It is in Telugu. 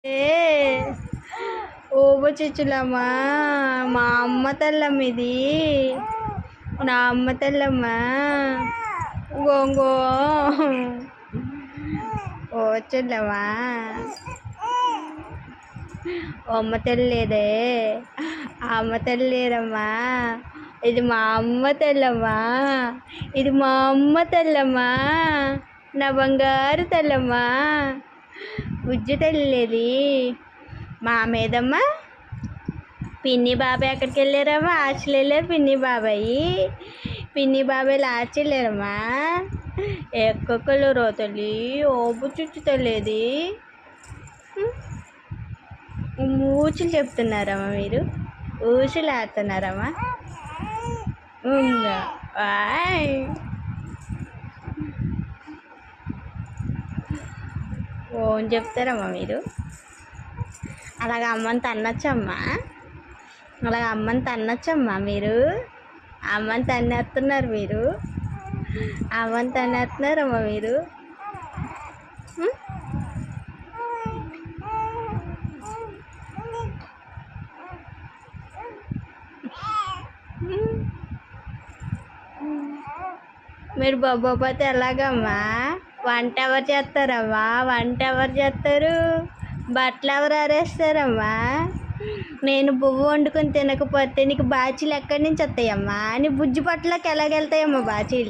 ఏ ఓబ చిచ్చులమ్మా, మా అమ్మ తల్లమ్మ ఇది. నా అమ్మ తల్లమ్మ గోంగో ఓ చెల్లమ్మా, ఓ అమ్మ తెల్లేదే, అమ్మ తెల్లేదమ్మా. ఇది మా అమ్మ తెల్లమ్మా, ఇది మా అమ్మ తెల్లమ్మా, నా బంగారు తెల్లమ్మా, బుజ్జి తెల్లేది మా మీదమ్మ. పిన్ని బాబాయ్ ఎక్కడికి వెళ్ళారమ్మా? హాస్టల్ వెళ్ళారు పిన్ని బాబాయ్ లాస్ట్ వెళ్ళారమ్మా. ఎక్కలు తల్లి ఓపు చుచ్చు తెలియదు. ఊచులు చెప్తున్నారమ్మా, మీరు ఊసులు ఆడుతున్నారమ్మా. ఓన్ చెప్తారమ్మా మీరు. అలాగ అమ్మని తన్నొచ్చమ్మా, అలాగ అమ్మని తన్నొచ్చమ్మా మీరు. అమ్మని తన్నేస్తున్నారు మీరు, అమ్మని తన్నేస్తున్నారమ్మా మీరు. మీరు బొబ్బపోతే ఎలాగమ్మా? వంట ఎవరు చేస్తారమ్మా? వంట ఎవరు చేస్తారు? బట్టలు ఎవరు ఆరేస్తారమ్మా? నేను బువ్వ వండుకొని తినకపోతే నీకు బాచీలు ఎక్కడి నుంచి వస్తాయమ్మా? నీ బుజ్జి బట్టలకు ఎలాగెళ్తాయమ్మా బాచీలు?